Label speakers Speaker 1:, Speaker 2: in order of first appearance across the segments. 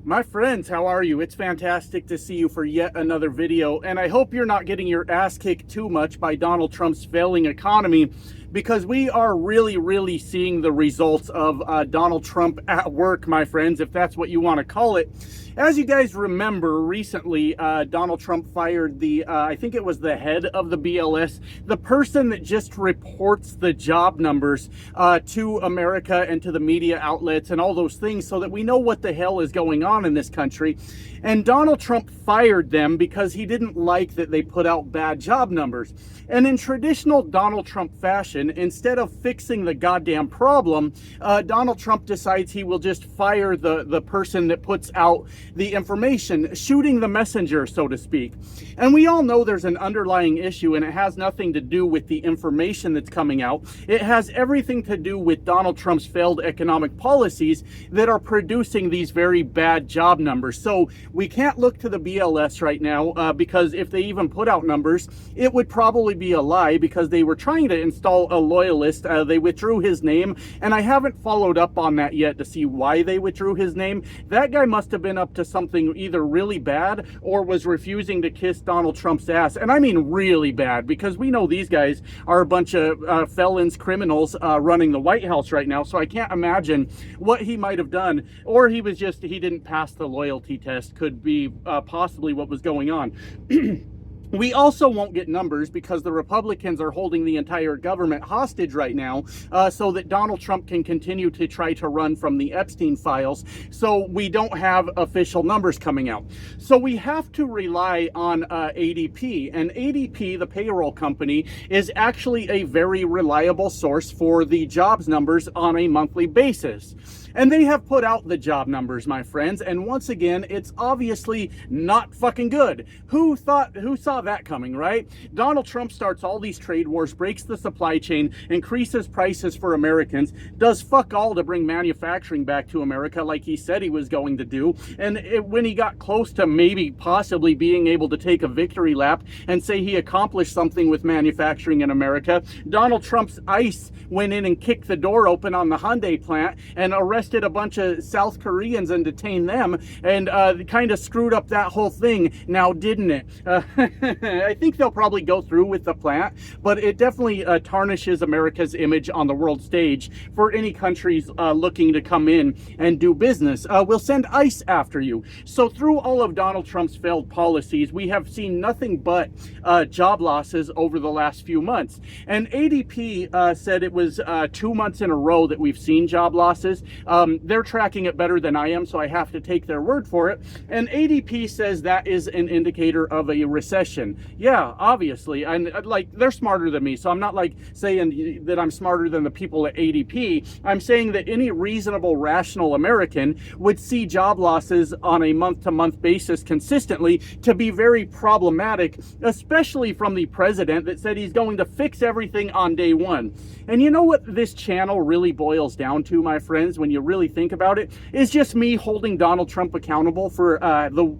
Speaker 1: My friends, how are you? It's fantastic to see you for yet another video, and I hope you're not getting your ass kicked too much by Donald Trump's failing economy, because we are really seeing the results of Donald Trump at work, my friends, if that's what you want to call it. As you guys remember, recently Donald Trump fired the, I think it was the head of the BLS, the person that just reports the job numbers to America and to the media outlets and all those things so that we know what the hell is going on in this country. And Donald Trump fired them because he didn't like that they put out bad job numbers. And in traditional Donald Trump fashion, instead of fixing the goddamn problem, Donald Trump decides he will just fire the person that puts out the information, shooting the messenger, so to speak. And we all know there's an underlying issue, and it has nothing to do with the information that's coming out. It has everything to do with Donald Trump's failed economic policies that are producing these very bad job numbers. So we can't look to the BLS right now because if they even put out numbers, it would probably be a lie, because they were trying to install a loyalist. They withdrew his name, and I haven't followed up on that yet to see why they withdrew his name. That guy must have been up to something either really bad or was refusing to kiss Donald Trump's ass. And I mean really bad, because we know these guys are a bunch of felons, criminals running the White House right now. So I can't imagine what he might have done. Or he didn't pass the loyalty test, could be possibly what was going on. We also won't get numbers because the Republicans are holding the entire government hostage right now so that Donald Trump can continue to try to run from the Epstein files. So we don't have official numbers coming out. So we have to rely on ADP. And ADP, the payroll company, is actually a very reliable source for the jobs numbers on a monthly basis. And they have put out the job numbers, my friends, and once again, it's obviously not fucking good. Who saw that coming, right? Donald Trump starts all these trade wars, breaks the supply chain, increases prices for Americans, does fuck all to bring manufacturing back to America like he said he was going to do. And when he got close to maybe possibly being able to take a victory lap and say he accomplished something with manufacturing in America, Donald Trump's ICE went in and kicked the door open on the Hyundai plant and arrested a bunch of South Koreans and detained them, and kind of screwed up that whole thing now, didn't it? I think they'll probably go through with the plant, but it definitely tarnishes America's image on the world stage for any countries looking to come in and do business. We'll send ICE after you. So through all of Donald Trump's failed policies, we have seen nothing but job losses over the last few months. And ADP said it was 2 months in a row that we've seen job losses. They're tracking it better than I am, so I have to take their word for it. And ADP says that is an indicator of a recession. Yeah, obviously. And like, they're smarter than me, so I'm not like saying that I'm smarter than the people at ADP. I'm saying that any reasonable, rational American would see job losses on a month-to-month basis consistently to be very problematic, especially from the president that said he's going to fix everything on day one. And you know what this channel really boils down to, my friends, when you really think about it, is just me holding Donald Trump accountable for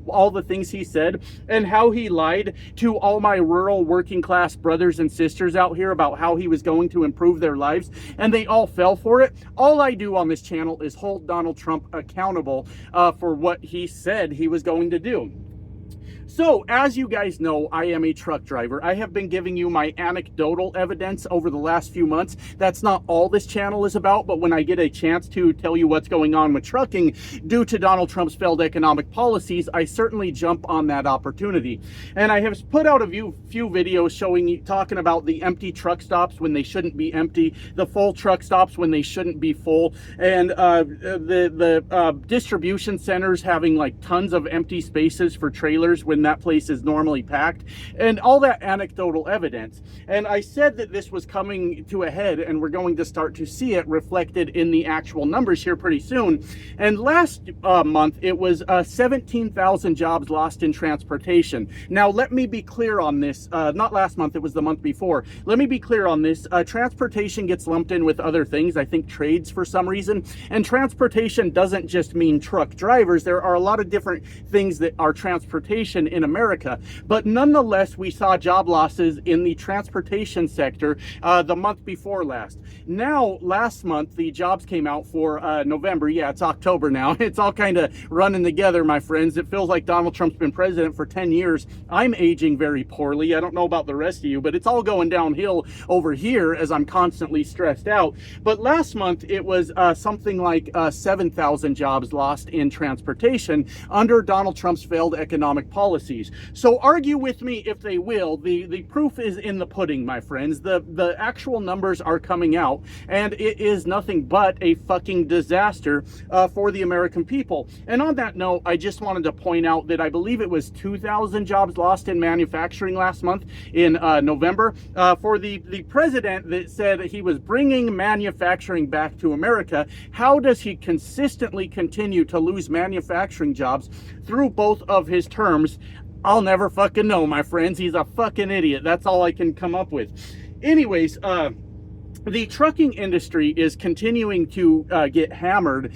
Speaker 1: all the things he said and how he lied to all my rural working class brothers and sisters out here about how he was going to improve their lives, and they all fell for it. All I do on this channel is hold Donald Trump accountable for what he said he was going to do. So, as you guys know, I am a truck driver. I have been giving you my anecdotal evidence over the last few months. That's not all this channel is about, but when I get a chance to tell you what's going on with trucking due to Donald Trump's failed economic policies, I certainly jump on that opportunity. And I have put out a few videos talking about the empty truck stops when they shouldn't be empty, the full truck stops when they shouldn't be full, and the distribution centers having like tons of empty spaces for trailers when that place is normally packed, and all that anecdotal evidence. And I said that this was coming to a head and we're going to start to see it reflected in the actual numbers here pretty soon. And last month it was 17,000 jobs lost in transportation. Now let me be clear on this, not last month, it was the month before. Let me be clear on this. Transportation gets lumped in with other things, I think trades for some reason, and transportation doesn't just mean truck drivers. There are a lot of different things that are transportation recession in America. But nonetheless, we saw job losses in the transportation sector the month before last. Now, last month, the jobs came out for November. Yeah, it's October now. It's all kind of running together, my friends. It feels like Donald Trump's been president for 10 years. I'm aging very poorly. I don't know about the rest of you, but it's all going downhill over here as I'm constantly stressed out. But last month, it was something like 7,000 jobs lost in transportation under Donald Trump's failed economic policies. So argue with me if they will. The proof is in the pudding, my friends. The actual numbers are coming out, and it is nothing but a fucking disaster for the American people. And on that note, I just wanted to point out that I believe it was 2,000 jobs lost in manufacturing last month in November for the president that said he was bringing manufacturing back to America. How does he consistently continue to lose manufacturing jobs through both of his terms? I'll never fucking know, my friends. He's a fucking idiot. That's all I can come up with. Anyways, the trucking industry is continuing to get hammered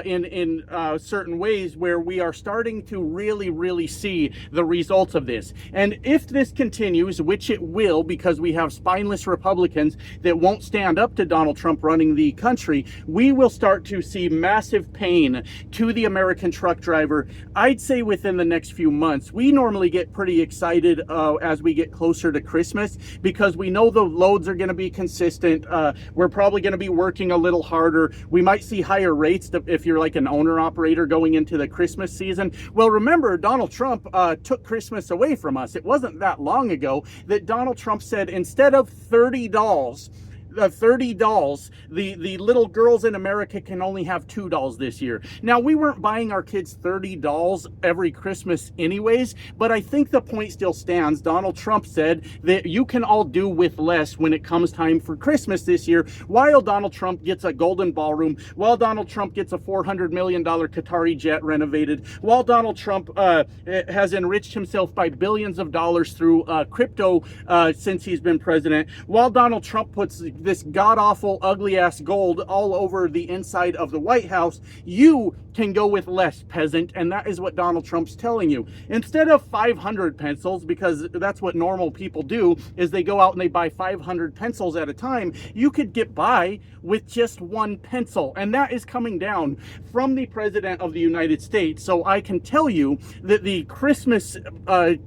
Speaker 1: in certain ways where we are starting to really see the results of this. And if this continues, which it will, because we have spineless Republicans that won't stand up to Donald Trump running the country, we will start to see massive pain to the American truck driver, I'd say within the next few months. We normally get pretty excited as we get closer to Christmas because we know the loads are going to be consistent. We're probably going to be working a little harder. We might see higher rates if you're like an owner-operator going into the Christmas season. Well, remember, Donald Trump took Christmas away from us. It wasn't that long ago that Donald Trump said instead of $30, the little girls in America can only have $2 this year. Now, we weren't buying our kids $30 every Christmas anyways, but I think the point still stands. Donald Trump said that you can all do with less when it comes time for Christmas this year, while Donald Trump gets a golden ballroom, while Donald Trump gets a $400 million Qatari jet renovated, while Donald Trump has enriched himself by billions of dollars through crypto since he's been president, while Donald Trump puts this god-awful, ugly-ass gold all over the inside of the White House, you can go with less, peasant, and that is what Donald Trump's telling you. Instead of 500 pencils, because that's what normal people do, is they go out and they buy 500 pencils at a time, you could get by with just one pencil, and that is coming down from the President of the United States. So I can tell you that the Christmas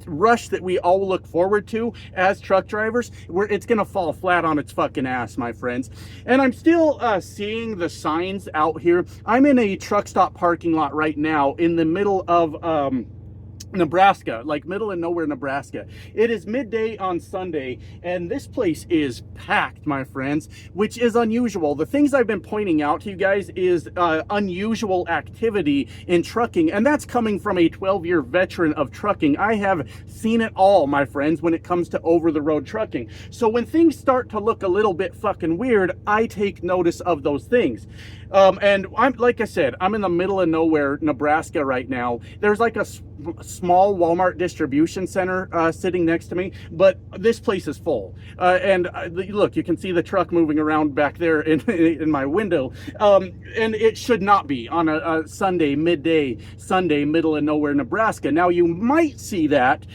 Speaker 1: rush that we all look forward to as truck drivers, it's going to fall flat on its fucking ass, my friends. And I'm still seeing the signs out here. I'm in a truck stop parking lot right now in the middle of Nebraska, like middle of nowhere, Nebraska. It is midday on Sunday, and this place is packed, my friends, which is unusual. The things I've been pointing out to you guys is unusual activity in trucking, and that's coming from a 12-year veteran of trucking. I have seen it all, my friends, when it comes to over-the-road trucking. So when things start to look a little bit fucking weird, I take notice of those things. And I'm, like I said, I'm in the middle of nowhere, Nebraska right now. There's like a small Walmart distribution center sitting next to me, but this place is full. And look, you can see the truck moving around back there in my window. And it should not be on a Sunday, midday, Sunday, middle of nowhere, Nebraska. Now, you might see that,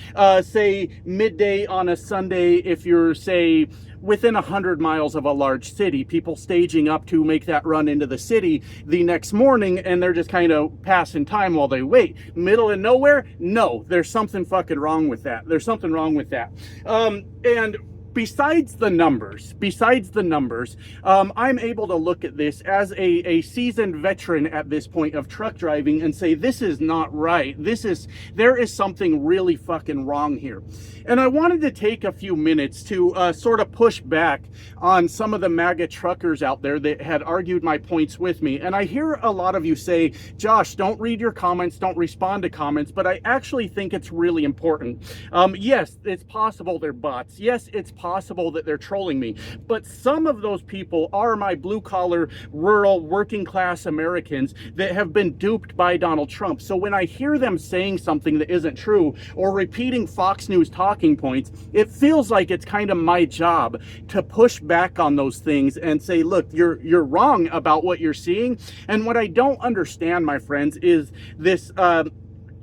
Speaker 1: say, midday on a Sunday if you're, say, within 100 miles of a large city, people staging up to make that run into the city the next morning, and they're just kind of passing time while they wait. Middle of nowhere? No, there's something fucking wrong with that. There's something wrong with that. And besides the numbers, I'm able to look at this as a seasoned veteran at this point of truck driving and say, this is not right. There is something really fucking wrong here. And I wanted to take a few minutes to sort of push back on some of the MAGA truckers out there that had argued my points with me. And I hear a lot of you say, Josh, don't read your comments, don't respond to comments, but I actually think it's really important. Yes, it's possible they're bots. Yes, it's possible that they're trolling me, but some of those people are my blue-collar, rural, working-class Americans that have been duped by Donald Trump. So when I hear them saying something that isn't true or repeating Fox News talking points, it feels like it's kind of my job to push back on those things and say, look, you're wrong about what you're seeing. And what I don't understand, my friends, is this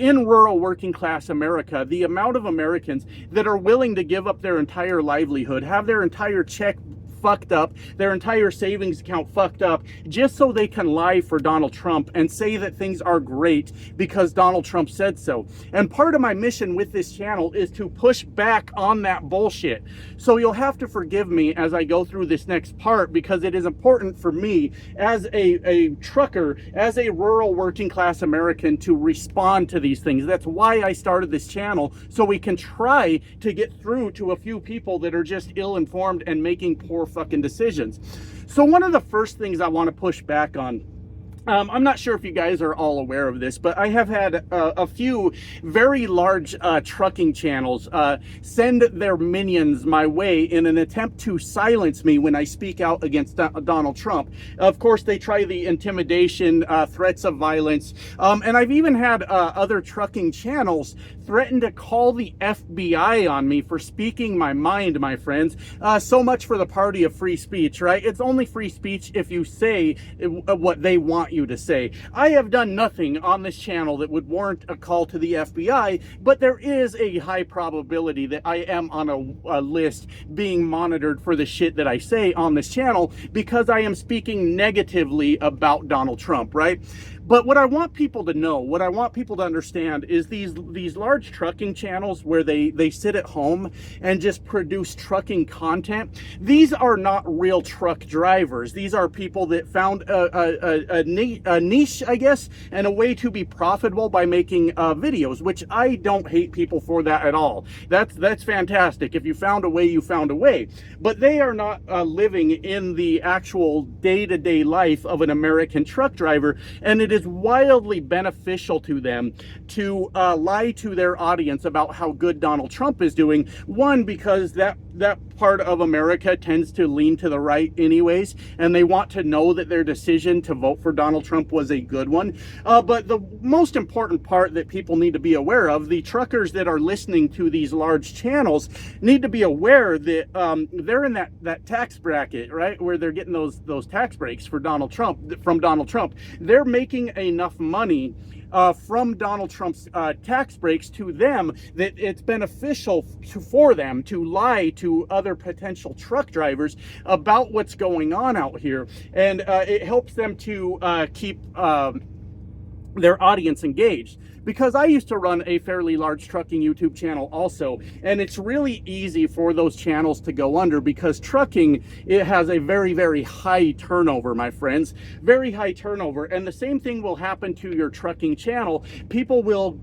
Speaker 1: in rural working class America, the amount of Americans that are willing to give up their entire livelihood, have their entire check fucked up, their entire savings account fucked up, just so they can lie for Donald Trump and say that things are great because Donald Trump said so. And part of my mission with this channel is to push back on that bullshit. So you'll have to forgive me as I go through this next part, because it is important for me as a trucker, as a rural working class American, to respond to these things. That's why I started this channel, so we can try to get through to a few people that are just ill-informed and making poor fucking decisions. So one of the first things I want to push back on, I'm not sure if you guys are all aware of this, but I have had a few very large trucking channels send their minions my way in an attempt to silence me when I speak out against Donald Trump. Of course, they try the intimidation, threats of violence, and I've even had other trucking channels threaten to call the FBI on me for speaking my mind, my friends. So much for the party of free speech, right? It's only free speech if you say what they want you to say. I have done nothing on this channel that would warrant a call to the FBI, but there is a high probability that I am on a list being monitored for the shit that I say on this channel, because I am speaking negatively about Donald Trump, right? But what I want people to know, what I want people to understand, is these large trucking channels where they sit at home and just produce trucking content. These are not real truck drivers. These are people that found a niche, I guess, and a way to be profitable by making videos, which I don't hate people for that at all. That's fantastic. If you found a way, you found a way. But they are not living in the actual day-to-day life of an American truck driver, and it is wildly beneficial to them to lie to their audience about how good Donald Trump is doing. One, because that part of America tends to lean to the right anyways, and they want to know that their decision to vote for Donald Trump was a good one. But the most important part that people need to be aware of, the truckers that are listening to these large channels need to be aware that they're in that tax bracket, right, where they're getting those tax breaks for Donald Trump, from Donald Trump. They're making enough money from Donald Trump's tax breaks to them that it's beneficial for them to lie to other potential truck drivers about what's going on out here. And it helps them to keep their audience engaged. Because I used to run a fairly large trucking YouTube channel also, and it's really easy for those channels to go under, because trucking, it has a very, very high turnover, my friends. Very high turnover. And the same thing will happen to your trucking channel. People will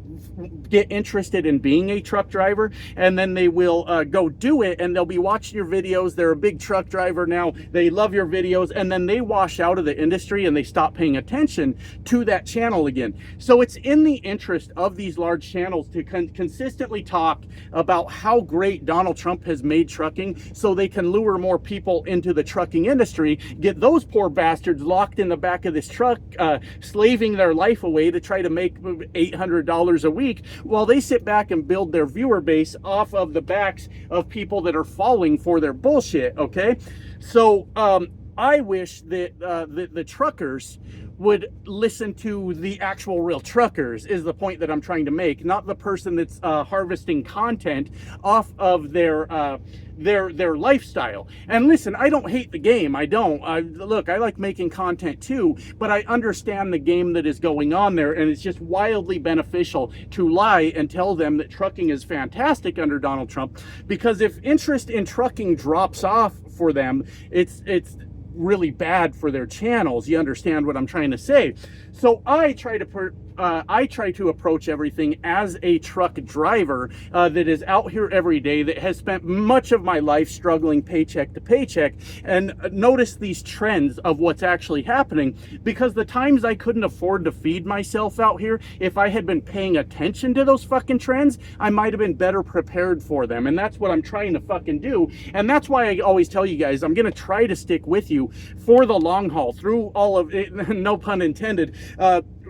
Speaker 1: get interested in being a truck driver, and then they will go do it, and they'll be watching your videos. They're a big truck driver now. They love your videos, and then they wash out of the industry and they stop paying attention to that channel again. So it's in the interest of these large channels to consistently talk about how great Donald Trump has made trucking, so they can lure more people into the trucking industry, get those poor bastards locked in the back of this truck, slaving their life away to try to make $800 a week, while they sit back and build their viewer base off of the backs of people that are falling for their bullshit, okay? So I wish that the truckers would listen to the actual real truckers, is the point that I'm trying to make, not the person that's harvesting content off of their lifestyle. And listen, I don't hate the game. I don't. Look, I like making content too, but I understand the game that is going on there, and it's just wildly beneficial to lie and tell them that trucking is fantastic under Donald Trump, because if interest in trucking drops off for them, it's really bad for their channels. You understand what I'm trying to say? So I try to approach everything as a truck driver that is out here every day, that has spent much of my life struggling paycheck to paycheck, and notice these trends of what's actually happening. Because the times I couldn't afford to feed myself out here, if I had been paying attention to those fucking trends, I might have been better prepared for them. And that's what I'm trying to fucking do. And that's why I always tell you guys, I'm going to try to stick with you for the long haul, through all of it, no pun intended,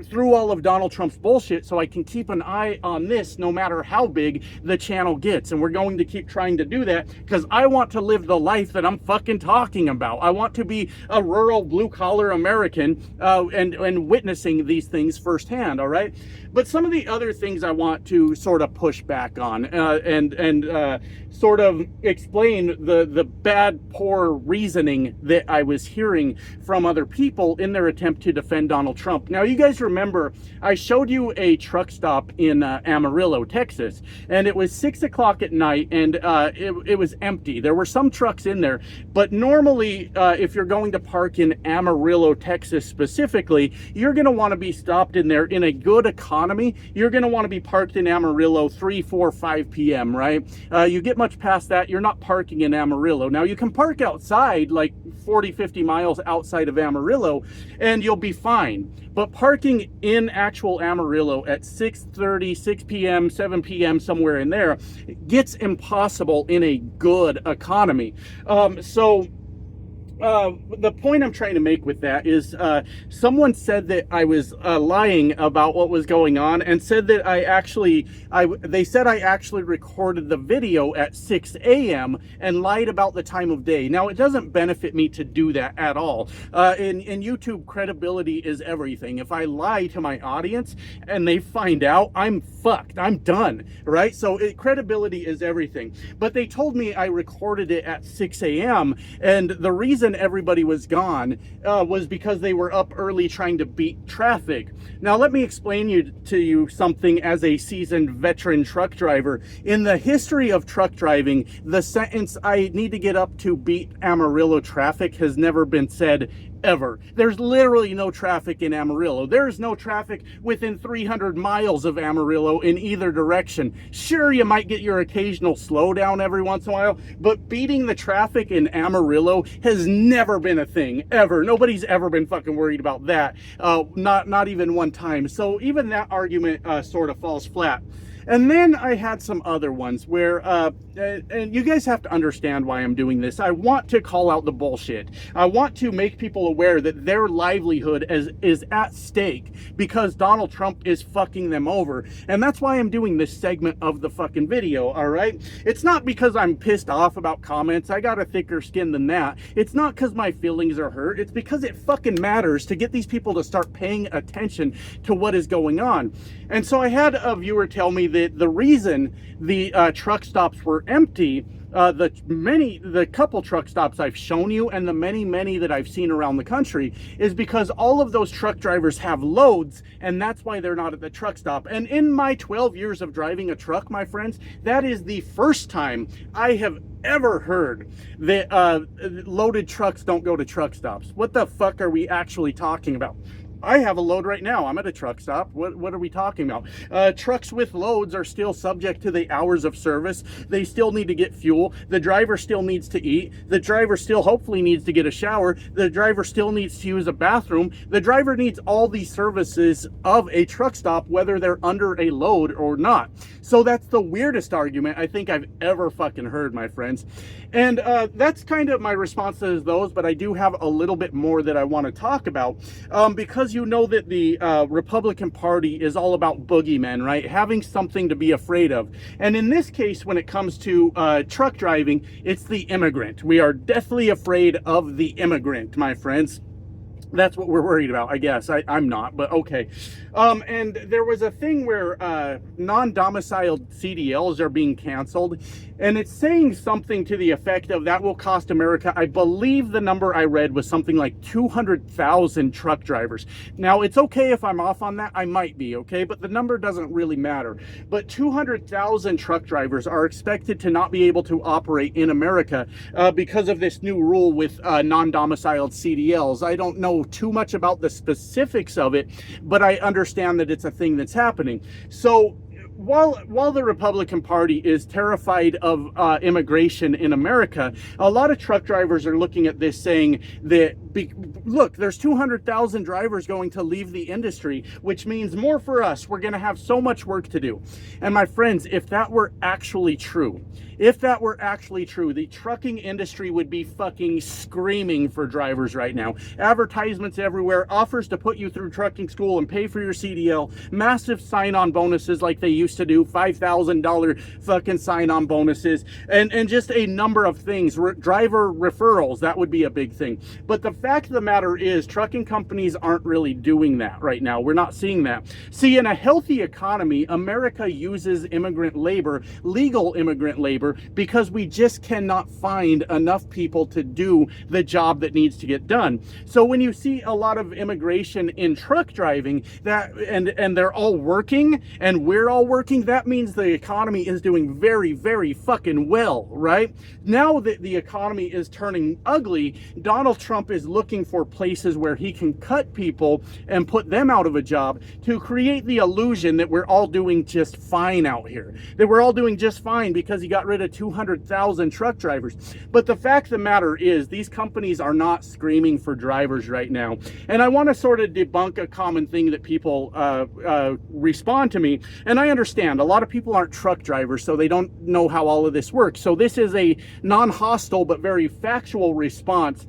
Speaker 1: through all of Donald Trump's bullshit so I can keep an eye on this no matter how big the channel gets. And we're going to keep trying to do that because I want to live the life that I'm fucking talking about. I want to be a rural blue-collar American and witnessing these things firsthand, all right? But some of the other things I want to sort of push back on and sort of explain the bad, poor reasoning that I was hearing from other people in their attempt to defend Donald Trump. Now, you guys remember I showed you a truck stop in Amarillo, Texas, and it was 6 o'clock at night, and it was empty. There were some trucks in there, but normally if you're going to park in Amarillo, Texas specifically, you're going to want to be stopped in there in a good economy. You're going to want to be parked in Amarillo 3, 4, 5 p.m., right? You get much past that, you're not parking in Amarillo. Now, you can park outside like 40, 50 miles outside of Amarillo, and you'll be fine. But parking in actual Amarillo at 6:30, 6 p.m., 7 p.m., somewhere in there, gets impossible in a good economy. The point I'm trying to make with that is someone said that I was lying about what was going on, and said that they said I actually recorded the video at 6 a.m. and lied about the time of day. Now, it doesn't benefit me to do that at all. In YouTube, credibility is everything. If I lie to my audience and they find out, I'm fucked. I'm done, right? So credibility is everything. But they told me I recorded it at 6 a.m. and the reason everybody was gone was because they were up early trying to beat traffic. Now, let me explain to you something as a seasoned veteran truck driver. In the history of truck driving, the sentence "I need to get up to beat Amarillo traffic" has never been said ever. There's literally no traffic in Amarillo. There's no traffic within 300 miles of Amarillo in either direction. Sure, you might get your occasional slowdown every once in a while, but beating the traffic in Amarillo has never been a thing, ever. Nobody's ever been fucking worried about that. Not even one time. So even that argument sort of falls flat. And then I had some other ones where, and you guys have to understand why I'm doing this. I want to call out the bullshit. I want to make people aware that their livelihood is at stake because Donald Trump is fucking them over. And that's why I'm doing this segment of the fucking video, all right? It's not because I'm pissed off about comments. I got a thicker skin than that. It's not because my feelings are hurt. It's because it fucking matters to get these people to start paying attention to what is going on. And so I had a viewer tell me that the reason the truck stops were empty, the couple truck stops I've shown you and the many that I've seen around the country, is because all of those truck drivers have loads, and that's why they're not at the truck stop. And in my 12 years of driving a truck, my friends, that is the first time I have ever heard that loaded trucks don't go to truck stops. What the fuck are we actually talking about? I have a load right now. I'm at a truck stop. What are we talking about? Trucks with loads are still subject to the hours of service. They still need to get fuel. The driver still needs to eat. The driver still hopefully needs to get a shower. The driver still needs to use a bathroom. The driver needs all these services of a truck stop, whether they're under a load or not. So that's the weirdest argument I think I've ever fucking heard, my friends. And that's kind of my response to those, but I do have a little bit more that I want to talk about because you know that the Republican Party is all about boogeymen, right? Having something to be afraid of. And in this case, when it comes to truck driving, it's the immigrant. We are deathly afraid of the immigrant, my friends. That's what we're worried about, I guess. I'm not, but okay. And there was a thing where non-domiciled CDLs are being canceled, and it's saying something to the effect of that will cost America, I believe the number I read was something like 200,000 truck drivers. Now, it's okay if I'm off on that. I might be, okay? But the number doesn't really matter. But 200,000 truck drivers are expected to not be able to operate in America because of this new rule with non-domiciled CDLs. I don't know too much about the specifics of it, but I understand that it's a thing that's happening. So while the Republican Party is terrified of immigration in America, a lot of truck drivers are looking at this saying that Look, there's 200,000 drivers going to leave the industry, which means more for us. We're going to have so much work to do. And my friends, if that were actually true, the trucking industry would be fucking screaming for drivers right now. Advertisements everywhere, offers to put you through trucking school and pay for your CDL, massive sign-on bonuses like they used to do, $5,000 fucking sign-on bonuses, and just a number of things. Driver referrals, that would be a big thing. But the fact of the matter is, trucking companies aren't really doing that right now. We're not seeing that. See, in a healthy economy, America uses immigrant labor, legal immigrant labor, because we just cannot find enough people to do the job that needs to get done. So when you see a lot of immigration in truck driving, and they're all working and we're all working, that means the economy is doing very, very fucking well, right? Now that the economy is turning ugly, Donald Trump is looking for places where he can cut people and put them out of a job to create the illusion that we're all doing just fine out here, that we're all doing just fine because he got rid of 200,000 truck drivers. But the fact of the matter is, these companies are not screaming for drivers right now. And I want to sort of debunk a common thing that people respond to me. And I understand a lot of people aren't truck drivers, so they don't know how all of this works. So this is a non-hostile but very factual response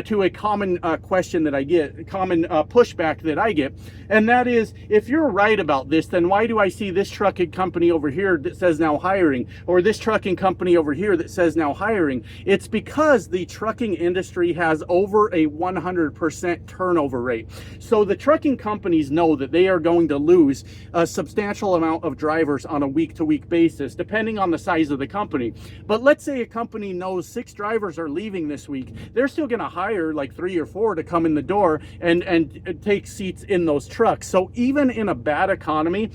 Speaker 1: to a common question that I get, a common pushback that I get. And that is, if you're right about this, then why do I see this trucking company over here that says now hiring, or this trucking company over here that says now hiring? It's because the trucking industry has over a 100% turnover rate. So the trucking companies know that they are going to lose a substantial amount of drivers on a week-to-week basis, depending on the size of the company. But let's say a company knows 6 drivers are leaving this week. They're still going to hire like 3 or 4 to come in the door and take seats in those trucks. So even in a bad economy,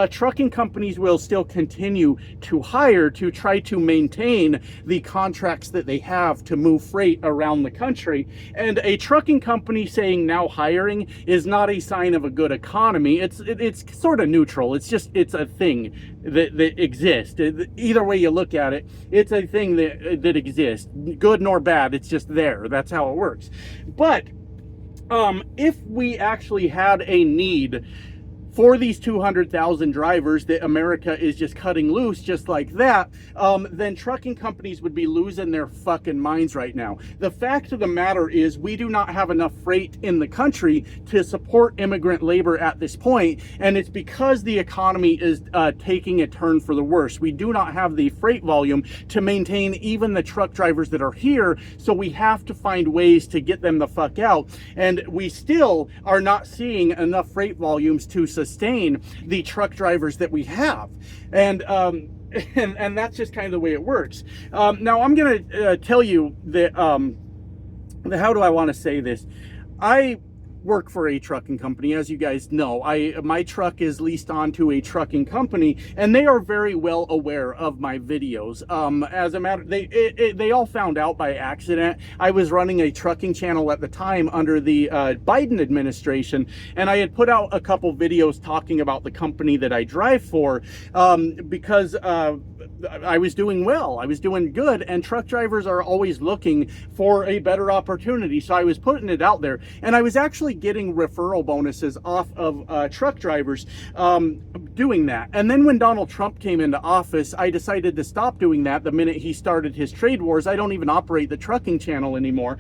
Speaker 1: trucking companies will still continue to hire to try to maintain the contracts that they have to move freight around the country. And a trucking company saying now hiring is not a sign of a good economy. It's sort of neutral. It's a thing that exists. Either way you look at it, it's a thing that exists, good nor bad. It's just there. That's how it works. But if we actually had a need for these 200,000 drivers that America is just cutting loose just like that, then trucking companies would be losing their fucking minds right now. The fact of the matter is, we do not have enough freight in the country to support immigrant labor at this point, and it's because the economy is taking a turn for the worse. We do not have the freight volume to maintain even the truck drivers that are here, so we have to find ways to get them the fuck out, and we still are not seeing enough freight volumes to sustain the truck drivers that we have. And that's just kind of the way it works. Now I'm going to tell you that, how do I want to say this? I work for a trucking company, as you guys know. My truck is leased onto a trucking company, and they are very well aware of my videos. As a matter, they all found out by accident. I was running a trucking channel at the time under the Biden administration, and I had put out a couple videos talking about the company that I drive for, because I was doing well, I was doing good, and truck drivers are always looking for a better opportunity. So I was putting it out there, and I was actually getting referral bonuses off of truck drivers doing that. And then when Donald Trump came into office, I decided to stop doing that the minute he started his trade wars. I don't even operate the trucking channel anymore,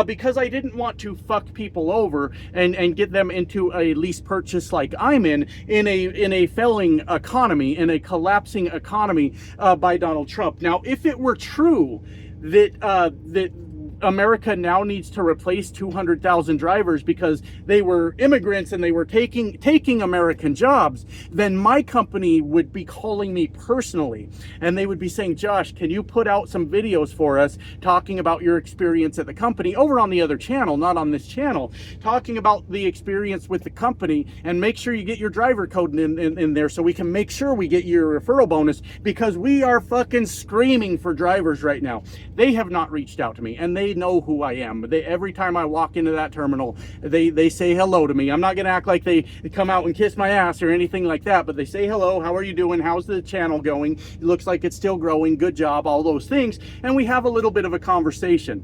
Speaker 1: because I didn't want to fuck people over and get them into a lease purchase like I'm in a failing economy, in a collapsing economy by Donald Trump. Now, if it were true that America now needs to replace 200,000 drivers because they were immigrants and they were taking American jobs, then my company would be calling me personally, and they would be saying, Josh, can you put out some videos for us talking about your experience at the company over on the other channel, not on this channel, talking about the experience with the company, and make sure you get your driver code in there so we can make sure we get your referral bonus, because we are fucking screaming for drivers right now. They have not reached out to me, and they know who I am. Every time I walk into that terminal, they say hello to me. I'm not gonna act like they come out and kiss my ass or anything like that, but they say hello, how are you doing, how's the channel going, it looks like it's still growing, good job, all those things, and we have a little bit of a conversation.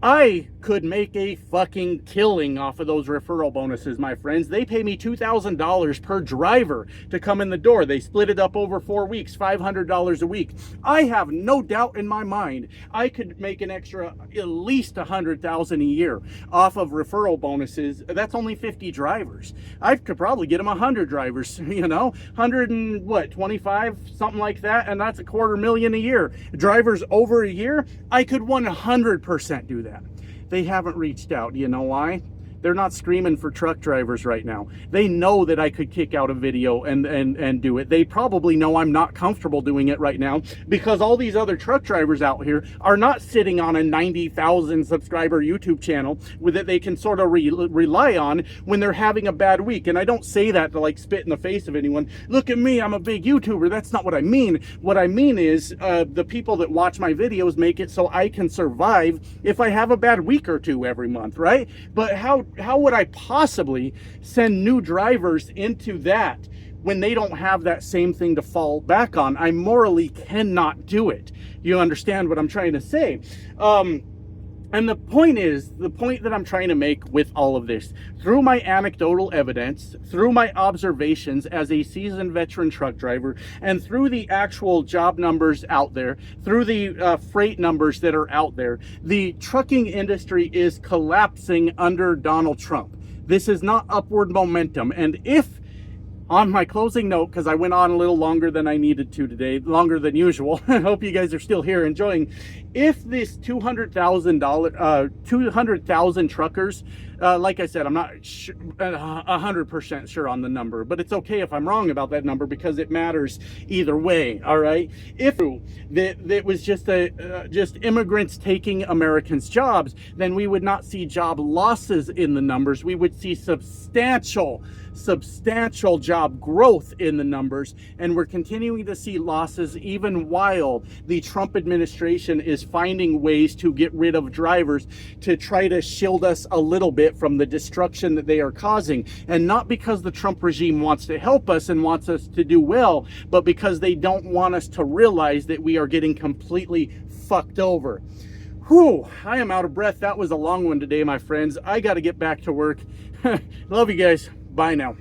Speaker 1: I could make a fucking killing off of those referral bonuses, my friends. They pay me $2,000 per driver to come in the door. They split it up over 4 weeks, $500 a week. I have no doubt in my mind I could make an extra at least $100,000 a year off of referral bonuses. That's only 50 drivers. I could probably get them 100 drivers, 100 and what, 25, something like that, and that's $250,000 a year. Drivers over a year, I could 100% do that. They haven't reached out. You know why? They're not screaming for truck drivers right now. They know that I could kick out a video and do it. They probably know I'm not comfortable doing it right now because all these other truck drivers out here are not sitting on a 90,000 subscriber YouTube channel that they can sort of rely on when they're having a bad week. And I don't say that to like spit in the face of anyone. Look at me, I'm a big YouTuber. That's not what I mean. What I mean is the people that watch my videos make it so I can survive if I have a bad week or two every month, right? But how would I possibly send new drivers into that when they don't have that same thing to fall back on? I morally cannot do it. You understand what I'm trying to say? And the point that I'm trying to make with all of this, through my anecdotal evidence, through my observations as a seasoned veteran truck driver, and through the actual job numbers out there, through the freight numbers that are out there, the trucking industry is collapsing under Donald Trump. This is not upward momentum. And if, on my closing note, because I went on a little longer than I needed to today, longer than usual. I hope you guys are still here enjoying. If this 200,000 truckers, like I said, I'm not 100% sure on the number, but it's okay if I'm wrong about that number because it matters either way. All right. If that was just immigrants taking Americans' jobs, then we would not see job losses in the numbers. We would see substantial job growth in the numbers, and we're continuing to see losses even while the Trump administration is finding ways to get rid of drivers to try to shield us a little bit from the destruction that they are causing. And not because the Trump regime wants to help us and wants us to do well, but because they don't want us to realize that we are getting completely fucked over. Whew, I am out of breath. That was a long one today, my friends. I got to get back to work. Love you guys. Bye now.